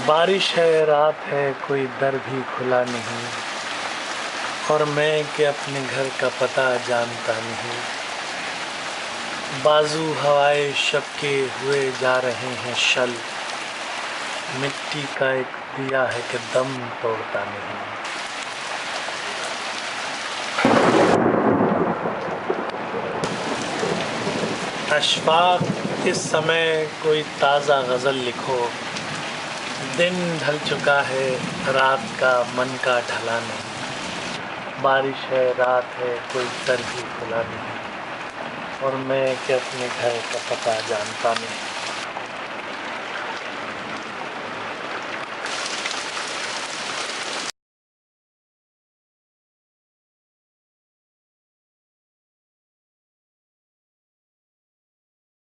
बारिश है, रात है, कोई दर भी खुला नहीं, और मैं कि अपने घर का पता जानता नहीं। बाजू हवाए शब के हुए जा रहे हैं शल, मिट्टी का एक दिया है कि दम तोड़ता नहीं। अशफाक इस समय कोई ताज़ा गज़ल लिखो, दिन ढल चुका है, रात का मन का ढला नहीं। बारिश है, रात है, कोई दर भी खुला नहीं, और मैं कि अपने घर का पता जानता नहीं।